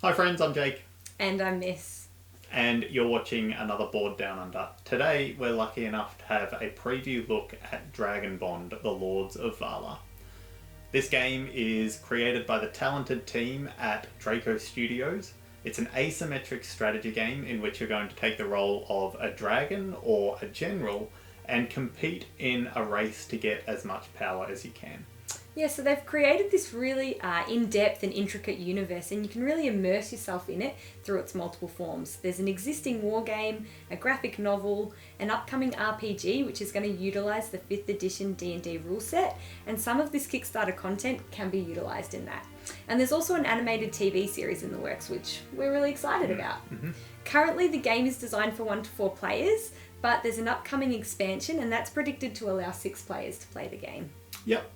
Hi friends, I'm Jake. And I miss. And you're watching another Board Down Under. Today we're lucky enough to have a preview look at Dragonbond, the Lords of Vaala. This game is created by the talented team at Draco Studios. It's an asymmetric strategy game in which you're going to take the role of a dragon or a general and compete in a race to get as much power as you can. Yeah, so they've created this really in-depth and intricate universe, and you can really immerse yourself in it through its multiple forms. There's an existing war game, a graphic novel, an upcoming RPG which is going to utilise the 5th edition D&D rule set, and some of this Kickstarter content can be utilised in that. And there's also an animated TV series in the works, which we're really excited about. Mm-hmm. Currently, the game is designed for 1 to 4 players, but there's an upcoming expansion, and that's predicted to allow 6 players to play the game. Yep.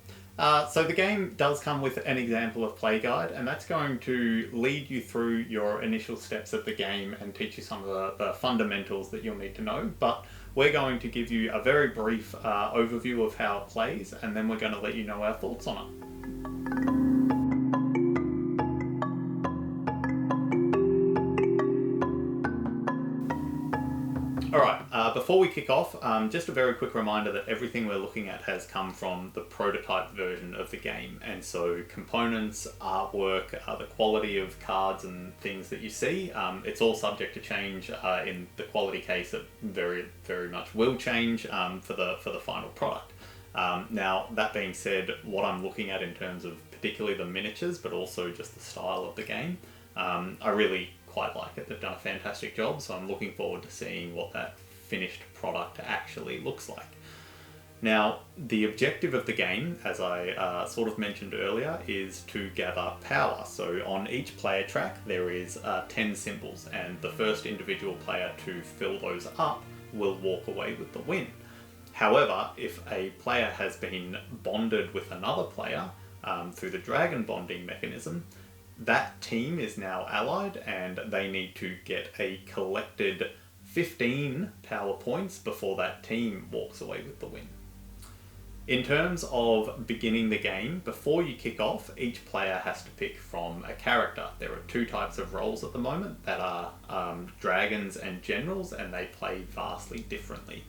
So the game does come with an example of play guide, and that's going to lead you through your initial steps of the game and teach you some of the fundamentals that you'll need to know. But we're going to give you a very brief overview of how it plays, and then we're going to let you know our thoughts on it. Alright, before we kick off, just a very quick reminder that everything we're looking at has come from the prototype version of the game, and so components, artwork, the quality of cards and things that you see, it's all subject to change. In the quality case, it very, very much will change for the final product. Now, that being said, what I'm looking at in terms of particularly the miniatures, but also just the style of the game, I really quite like it. They've done a fantastic job, so I'm looking forward to seeing what that finished product actually looks like. Now, the objective of the game, as I sort of mentioned earlier, is to gather power. So on each player track there is 10 symbols, and the first individual player to fill those up will walk away with the win. However, if a player has been bonded with another player through the dragon bonding mechanism, that team is now allied and they need to get a collected 15 power points before that team walks away with the win. In terms of beginning the game, before you kick off, each player has to pick from a character. There are 2 types of roles at the moment that are dragons and generals, and they play vastly differently.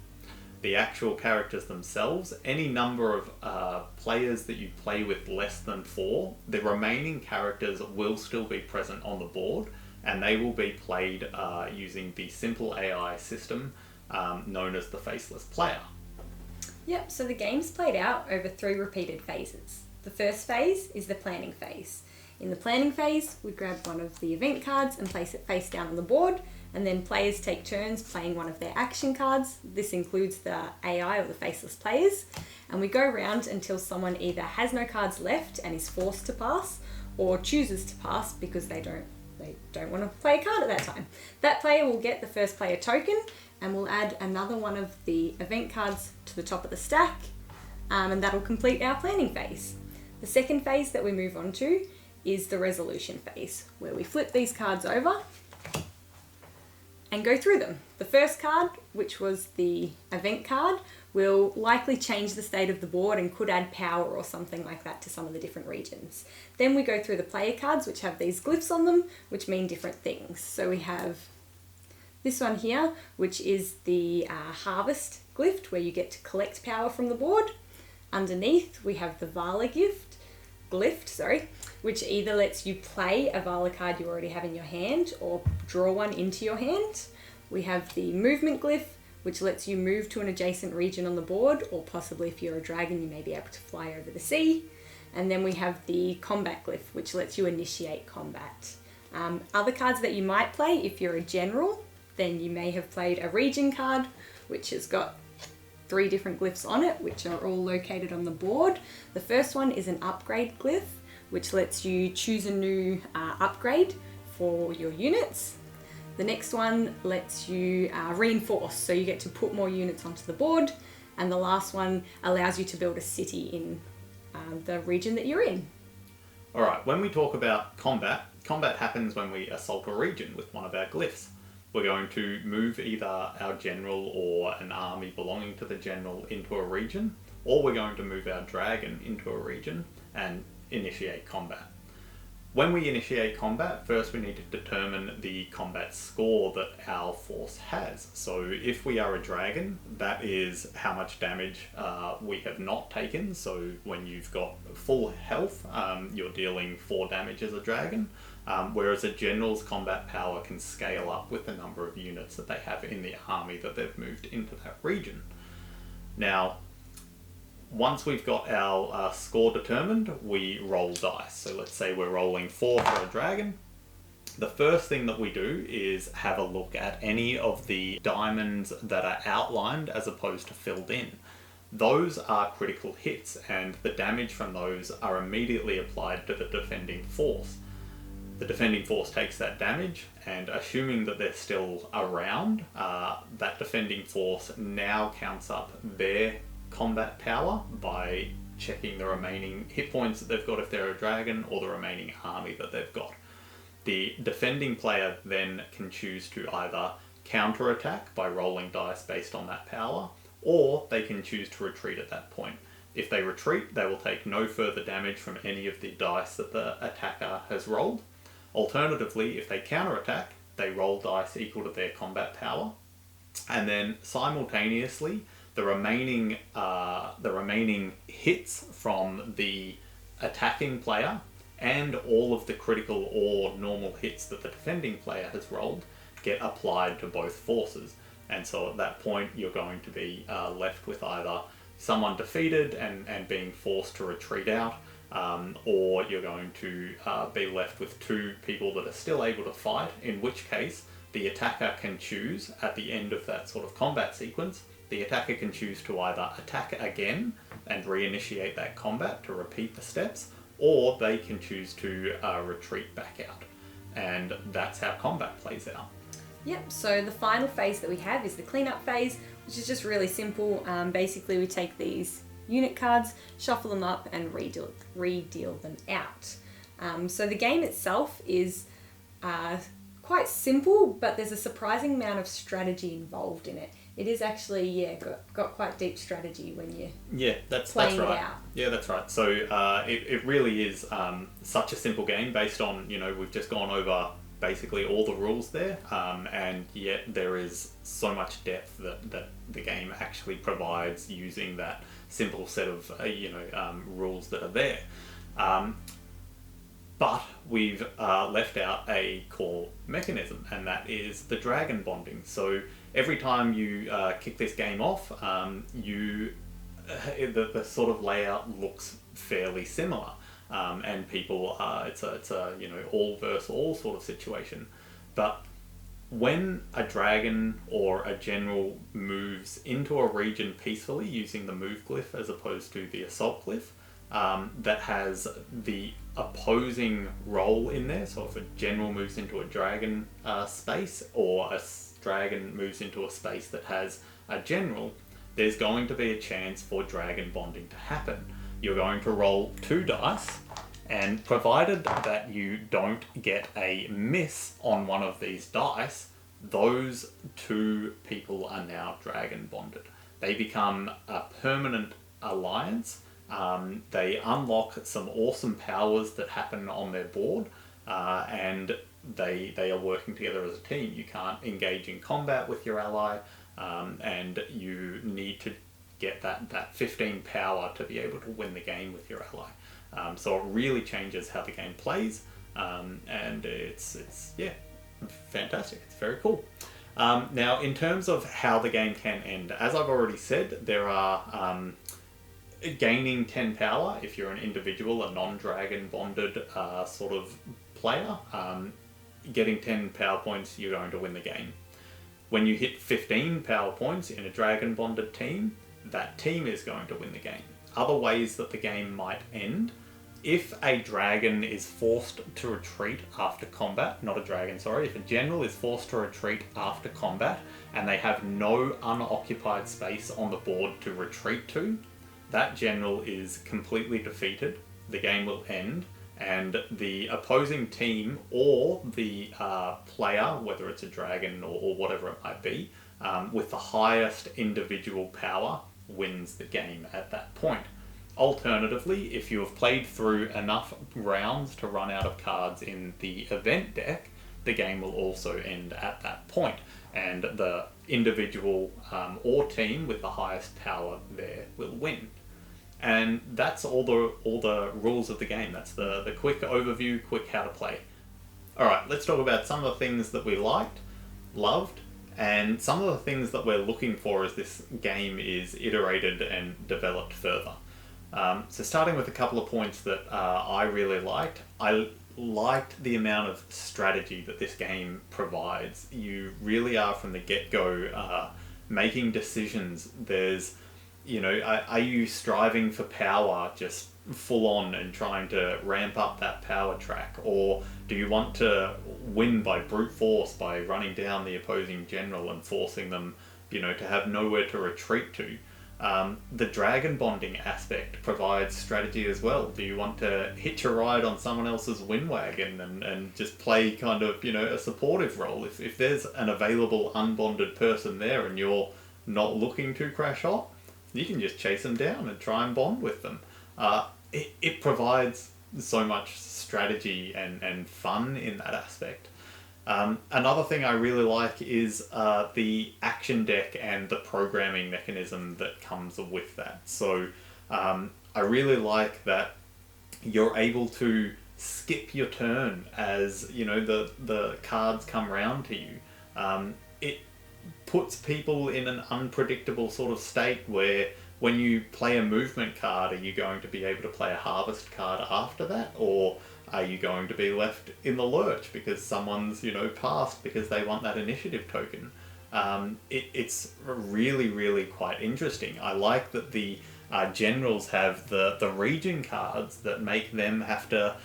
The actual characters themselves, any number of players that you play with less than 4, the remaining characters will still be present on the board, and they will be played using the simple AI system known as the faceless player. Yep, so the game's played out over 3 repeated phases. The first phase is the planning phase. In the planning phase, we grab one of the event cards and place it face down on the board, and then players take turns playing one of their action cards. This includes the AI or the faceless players, and we go around until someone either has no cards left and is forced to pass, or chooses to pass because they don't want to play a card at that time. That player will get the first player token, and we'll add another one of the event cards to the top of the stack, and that'll complete our planning phase. The second phase that we move on to is the resolution phase, where we flip these cards over and go through them. The first card, which was the event card, will likely change the state of the board and could add power or something like that to some of the different regions. Then we go through the player cards, which have these glyphs on them, which mean different things. So we have this one here, which is the harvest glyph, where you get to collect power from the board. Underneath, we have the Vaala glyph, which either lets you play a Vaala card you already have in your hand or draw one into your hand. We have the movement glyph, which lets you move to an adjacent region on the board, or possibly if you're a dragon, you may be able to fly over the sea. And then we have the combat glyph, which lets you initiate combat. Other cards that you might play, if you're a general, then you may have played a region card, which has got 3 different glyphs on it, which are all located on the board. The first one is an upgrade glyph, which lets you choose a new upgrade for your units. The next one lets you reinforce, so you get to put more units onto the board. And the last one allows you to build a city in the region that you're in. Alright, when we talk about combat happens when we assault a region with one of our glyphs. We're going to move either our general or an army belonging to the general into a region, or we're going to move our dragon into a region and initiate combat. When we initiate combat, first we need to determine the combat score that our force has. So if we are a dragon, that is how much damage we have not taken. So when you've got full health, you're dealing 4 damage as a dragon, whereas a general's combat power can scale up with the number of units that they have in the army that they've moved into that region. Now, once we've got our score determined, we roll dice. So let's say we're rolling 4 for a dragon. The first thing that we do is have a look at any of the diamonds that are outlined as opposed to filled in. Those are critical hits, and the damage from those are immediately applied to the defending force. The defending force takes that damage, and assuming that they're still around, that defending force now counts up their combat power by checking the remaining hit points that they've got if they're a dragon, or the remaining army that they've got. The defending player then can choose to either counter-attack by rolling dice based on that power, or they can choose to retreat at that point. If they retreat, they will take no further damage from any of the dice that the attacker has rolled. Alternatively, if they counter-attack, they roll dice equal to their combat power, and then simultaneously the remaining hits from the attacking player and all of the critical or normal hits that the defending player has rolled get applied to both forces. And so at that point, you're going to be left with either someone defeated and being forced to retreat out, or you're going to be left with 2 people that are still able to fight, in which case the attacker can choose at the end of that sort of combat sequence. The attacker can choose to either attack again and reinitiate that combat to repeat the steps, or they can choose to retreat back out. And that's how combat plays out. Yep, so the final phase that we have is the cleanup phase, which is just really simple. Basically, we take these unit cards, shuffle them up, and redeal them out. So the game itself is quite simple, but there's a surprising amount of strategy involved in it. It is actually, got quite deep strategy when you that's playing right. it out. Yeah, that's right. So it really is such a simple game based on, we've just gone over basically all the rules there, and yet there is so much depth that the game actually provides using that simple set of rules that are there. But we've left out a core mechanism, and that is the dragon bonding. So every time you kick this game off, the sort of layout looks fairly similar, and people it's a all versus all sort of situation. But when a dragon or a general moves into a region peacefully using the move glyph as opposed to the assault glyph, that has the opposing role in there. So if a general moves into a dragon space, or a dragon moves into a space that has a general, there's going to be a chance for dragon bonding to happen. You're going to roll 2 dice, and provided that you don't get a miss on one of these dice, those 2 people are now dragon bonded. They become a permanent alliance. They unlock some awesome powers that happen on their board, and they are working together as a team. You can't engage in combat with your ally, and you need to get that 15 power to be able to win the game with your ally. So it really changes how the game plays, and it's fantastic. It's very cool. Now, in terms of how the game can end, as I've already said, there are gaining 10 power if you're an individual, a non-dragon bonded sort of player. Getting 10 power points, you're going to win the game. When you hit 15 power points in a dragon bonded team, that team is going to win the game. Other ways that the game might end: if a dragon is forced to retreat after combat, not a dragon, sorry, if a general is forced to retreat after combat and they have no unoccupied space on the board to retreat to, that general is completely defeated. The game will end, and the opposing team or the player, whether it's a dragon or whatever it might be, with the highest individual power wins the game at that point. Alternatively, if you have played through enough rounds to run out of cards in the event deck, the game will also end at that point, and the individual or team with the highest power there will win. And that's all the rules of the game. That's the quick overview, quick how to play. Alright, let's talk about some of the things that we liked, loved, and some of the things that we're looking for as this game is iterated and developed further. So starting with a couple of points that I really liked. I liked the amount of strategy that this game provides. You really are from the get-go making decisions. There's, are you striving for power just full on and trying to ramp up that power track, or do you want to win by brute force by running down the opposing general and forcing them, to have nowhere to retreat to? The dragon bonding aspect provides strategy as well. Do you want to hitch a ride on someone else's wind wagon and just play kind of, a supportive role? If there's an available unbonded person there and you're not looking to crash off, you can just chase them down and try and bond with them. It provides so much strategy and fun in that aspect. Another thing I really like is the action deck and the programming mechanism that comes with that. So I really like that you're able to skip your turn as the cards come round to you. It puts people in an unpredictable sort of state where when you play a movement card, are you going to be able to play a harvest card after that? Or are you going to be left in the lurch because someone's, passed because they want that initiative token? It's really, really quite interesting. I like that the generals have the region cards that make them have to,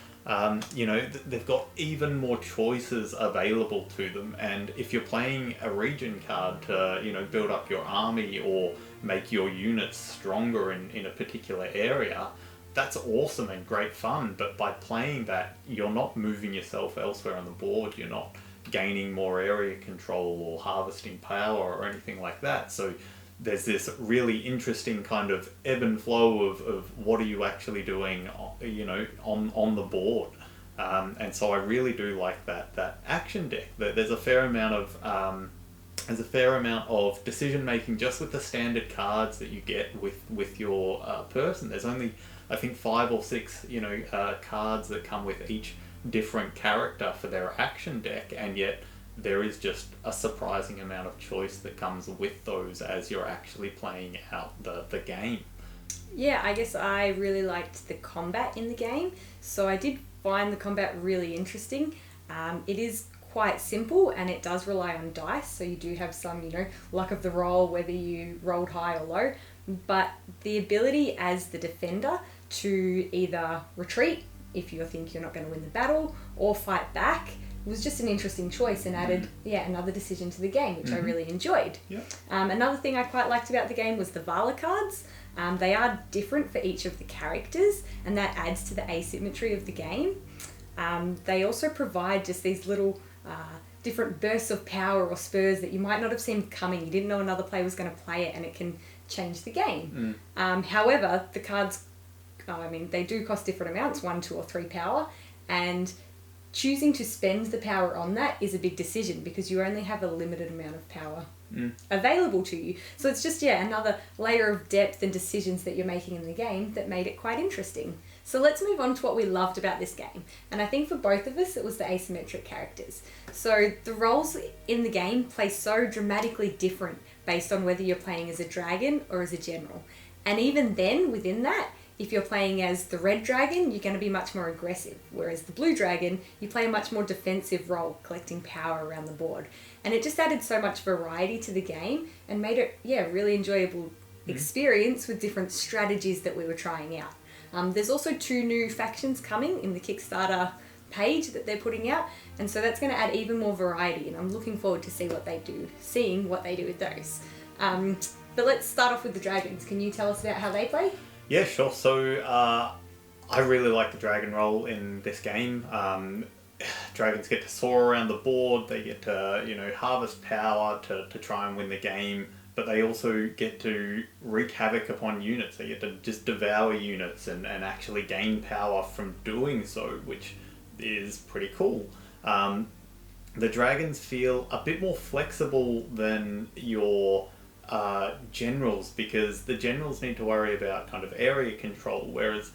they've got even more choices available to them. And if you're playing a region card to, build up your army or make your units stronger in a particular area, that's awesome and great fun. But by playing that, you're not moving yourself elsewhere on the board. You're not gaining more area control or harvesting power or anything like that. So there's this really interesting kind of ebb and flow of what are you actually doing, on the board. And so I really do like that action deck. There's a fair amount of decision making just with the standard cards that you get with your person. There's only, I think, 5 or 6 cards that come with each different character for their action deck, and yet there is just a surprising amount of choice that comes with those as you're actually playing out the game. Yeah, I guess I really liked the combat in the game. So I did find the combat really interesting. It is quite simple and it does rely on dice. So you do have some, luck of the roll, whether you rolled high or low. But the ability as the defender to either retreat if you think you're not going to win the battle or fight back was just an interesting choice and added another decision to the game, which I really enjoyed. Yeah. Another thing I quite liked about the game was the Vaala cards. They are different for each of the characters, and that adds to the asymmetry of the game. They also provide just these little different bursts of power or spurs that you might not have seen coming. You didn't know another player was going to play it, and it can change the game. However, the cards, they do cost different amounts, 1, 2 or 3 power, and choosing to spend the power on that is a big decision because you only have a limited amount of power available to you. So it's just, another layer of depth and decisions that you're making in the game that made it quite interesting. So let's move on to what we loved about this game. And I think for both of us, it was the asymmetric characters. So the roles in the game play so dramatically different based on whether you're playing as a dragon or as a general. And even then, within that, if you're playing as the red dragon, you're going to be much more aggressive. Whereas the blue dragon, you play a much more defensive role, collecting power around the board. And it just added so much variety to the game and made it, really enjoyable experience with different strategies that we were trying out. There's also 2 new factions coming in the Kickstarter page that they're putting out. And so that's going to add even more variety. And I'm looking forward to seeing what they do with those. But let's start off with the dragons. Can you tell us about how they play? Yeah, sure. So I really like the dragon role in this game. Dragons get to soar around the board. They get to, harvest power to try and win the game. but they also get to wreak havoc upon units. They get to just devour units and actually gain power from doing so, which is pretty cool. The dragons feel a bit more flexible than your generals, because the generals need to worry about kind of area control, whereas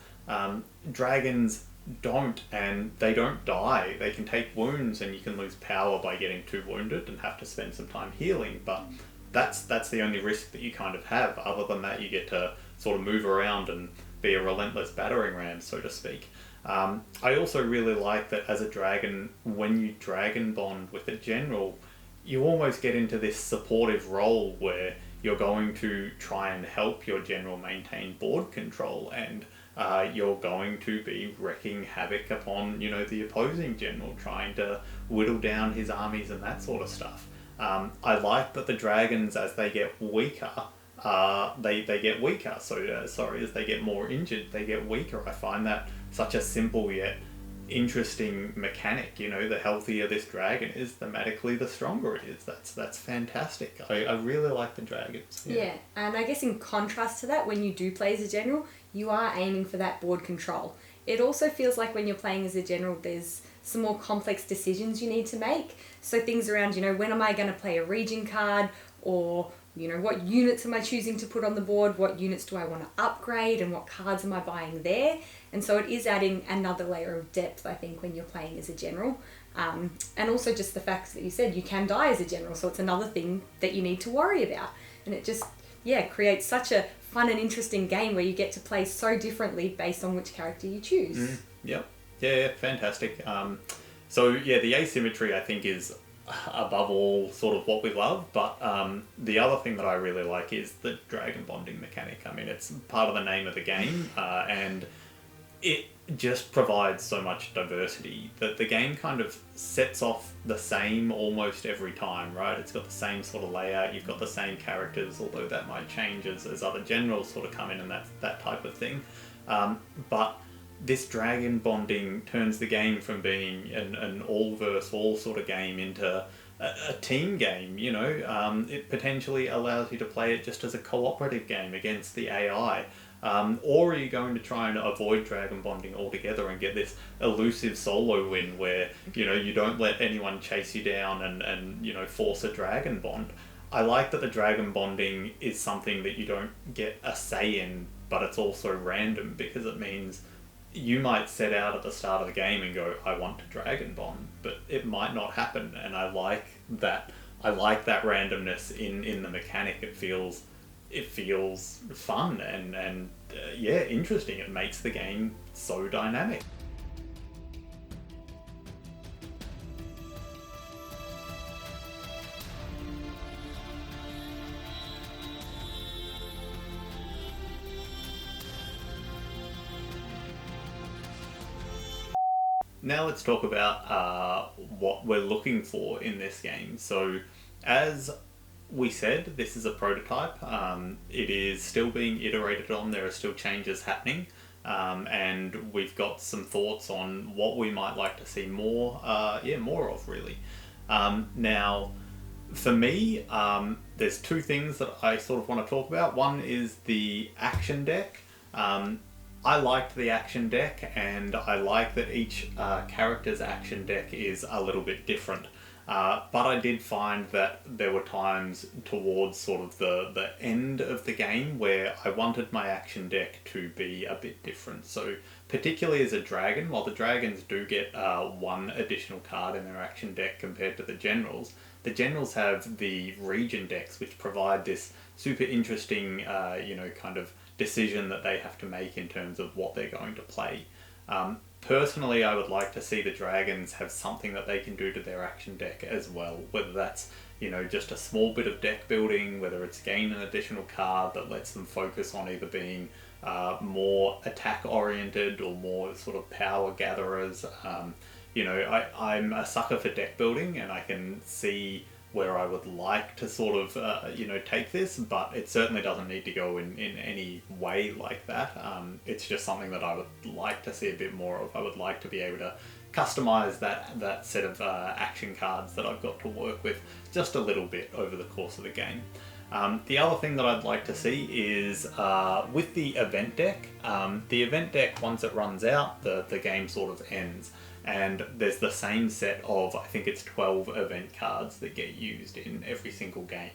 dragons don't, and they don't die. They can take wounds, and you can lose power by getting too wounded and have to spend some time healing, but that's the only risk that you kind of have. Other than that, you get to sort of move around and be a relentless battering ram, so to speak. I also really like that as a dragon, when you dragon bond with a general, you almost get into this supportive role where you're going to try and help your general maintain board control, and you're going to be wreaking havoc upon, you know, the opposing general, trying to whittle down his armies and that sort of stuff. I like that the dragons, as they get weaker, they get weaker. So as they get more injured, they get weaker. I find that such a simple yet interesting mechanic. You know, the healthier this dragon is, thematically the stronger it is. That's fantastic. I really like the dragons. Yeah, and I guess in contrast to that, when you do play as a general, you are aiming for that board control. It also feels like when you're playing as a general, there's some more complex decisions you need to make. So things around, you know, when am I going to play a region card, or, you know, what units am I choosing to put on the board? What units do I want to upgrade, and what cards am I buying there? And so it is adding another layer of depth, I think, when you're playing as a general. And also just the fact that you said you can die as a general, so it's another thing that you need to worry about. And it just, creates such a fun and interesting game where you get to play so differently based on which character you choose. Yep. Yeah, fantastic. The asymmetry, I think, is above all sort of what we love, but the other thing that I really like is the dragon bonding mechanic. I mean, it's part of the name of the game, and it just provides so much diversity that the game kind of sets off the same almost every time, right? It's got the same sort of layout, you've got the same characters, although that might change as other generals sort of come in and that type of thing. But this dragon bonding turns the game from being an all versus all sort of game into a team game, you know. It potentially allows you to play it just as a cooperative game against the AI. Or are you going to try and avoid dragon bonding altogether and get this elusive solo win where, you know, you don't let anyone chase you down and you know, force a dragon bond? I like that the dragon bonding is something that you don't get a say in, but it's also random, because it means you might set out at the start of the game and go, I want to dragon bond, but it might not happen. And I like that randomness in the mechanic. It feels fun and interesting. It makes the game so dynamic. Now let's talk about what we're looking for in this game. So, as we said, this is a prototype. It is still being iterated on. There are still changes happening, and we've got some thoughts on what we might like to see more of, really. Now, for me, there's two things that I sort of want to talk about. One is the action deck. I liked the action deck, and I like that each character's action deck is a little bit different. But I did find that there were times towards sort of the end of the game where I wanted my action deck to be a bit different. So particularly as a dragon, while the dragons do get one additional card in their action deck compared to the generals have the region decks, which provide this super interesting, kind of decision that they have to make in terms of what they're going to play. Personally, I would like to see the dragons have something that they can do to their action deck as well, whether that's, you know, just a small bit of deck building, whether it's gain an additional card that lets them focus on either being more attack oriented or more sort of power gatherers. I'm a sucker for deck building, and I can see where I would like to sort of, take this, but it certainly doesn't need to go in any way like that. It's just something that I would like to see a bit more of. I would like to be able to customize that set of action cards that I've got to work with just a little bit over the course of the game. The other thing that I'd like to see is with the event deck. The event deck, once it runs out, the game sort of ends. And there's the same set of, I think it's 12 event cards that get used in every single game.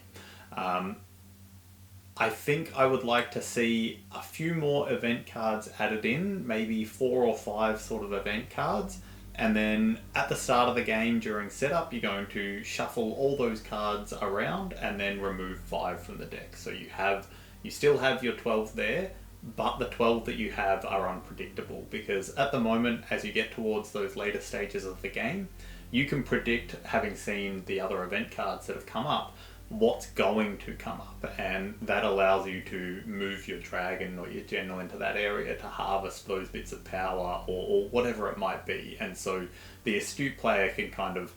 I think I would like to see a few more event cards added in, maybe 4 or 5 sort of event cards. And then at the start of the game during setup, you're going to shuffle all those cards around and then remove 5 from the deck. So you still have your 12 there, but the 12 that you have are unpredictable, because at the moment, as you get towards those later stages of the game, you can predict, having seen the other event cards that have come up, what's going to come up, and that allows you to move your dragon or your general into that area to harvest those bits of power or whatever it might be. And so the astute player can kind of,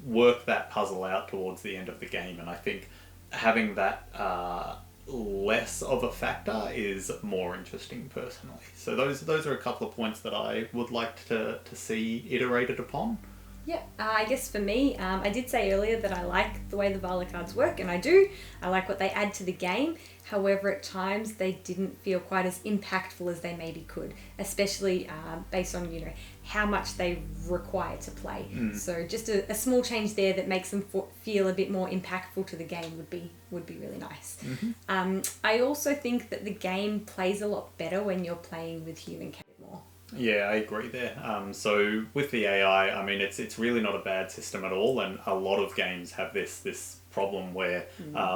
work that puzzle out towards the end of the game, and I think having that less of a factor is more interesting personally. So those are a couple of points that I would like to see iterated upon. Yeah, I guess for me, I did say earlier that I like the way the Vaala cards work, and I do. I like what they add to the game. However, at times they didn't feel quite as impactful as they maybe could, especially based on, how much they require to play. So just a small change there that makes them feel a bit more impactful to the game would be really nice. I also think that the game plays a lot better when you're playing with human characters more. Yeah, I agree there. So with the AI, I mean, it's really not a bad system at all, and a lot of games have this problem where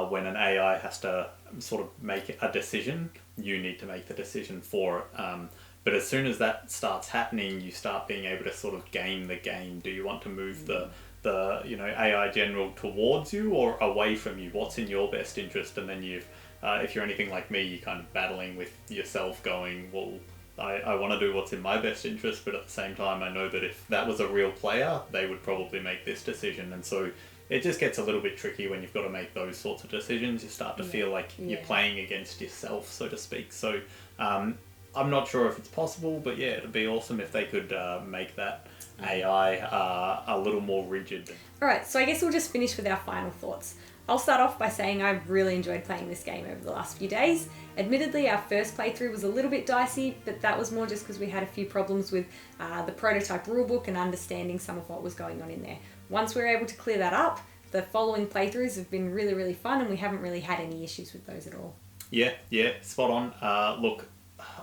when an AI has to sort of make a decision, you need to make the decision for it. But as soon as that starts happening, you start being able to sort of game the game. Do you want to move the AI general towards you or away from you? What's in your best interest? And then if you're anything like me, you're kind of battling with yourself, going, well, I want to do what's in my best interest, but at the same time, I know that if that was a real player, they would probably make this decision. And so it just gets a little bit tricky when you've got to make those sorts of decisions. You start to feel like you're playing against yourself, so to speak. So I'm not sure if it's possible, but yeah, it'd be awesome if they could make that AI a little more rigid. All right, so I guess we'll just finish with our final thoughts. I'll start off by saying I've really enjoyed playing this game over the last few days. Admittedly, our first playthrough was a little bit dicey, but that was more just because we had a few problems with the prototype rulebook and understanding some of what was going on in there. Once we were able to clear that up, the following playthroughs have been really, really fun, and we haven't really had any issues with those at all. Yeah, spot on. Look,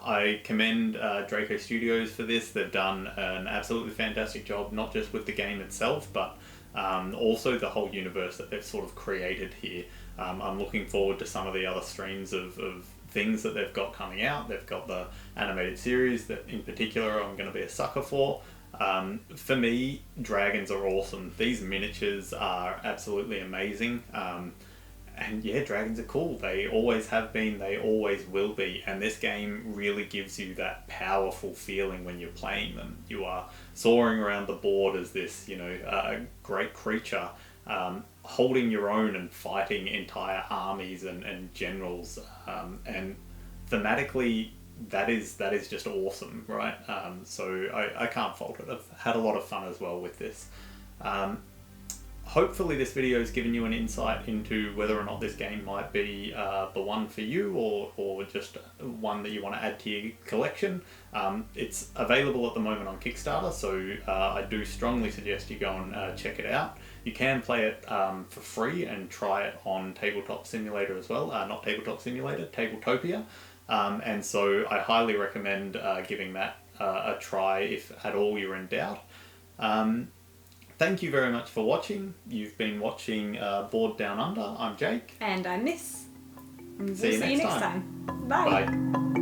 I commend Draco Studios for this. They've done an absolutely fantastic job, not just with the game itself, but also the whole universe that they've sort of created here. I'm looking forward to some of the other streams of things that they've got coming out. They've got the animated series that in particular I'm going to be a sucker for. For me, dragons are awesome. These miniatures are absolutely amazing. And yeah, dragons are cool. They always have been, they always will be. And this game really gives you that powerful feeling when you're playing them. You are soaring around the board as this, a great creature, holding your own and fighting entire armies and generals. And thematically, that is just awesome, right? So I can't fault it. I've had a lot of fun as well with this. Hopefully this video has given you an insight into whether or not this game might be the one for you or just one that you want to add to your collection. It's available at the moment on Kickstarter, so I do strongly suggest you go and check it out. You can play it for free and try it on Tabletop Simulator as well. Not Tabletop Simulator, Tabletopia. And so I highly recommend giving that a try if at all you're in doubt. Thank you very much for watching. You've been watching Board Down Under. I'm Jake. And I'm Miss. And See you next time. Bye. Bye.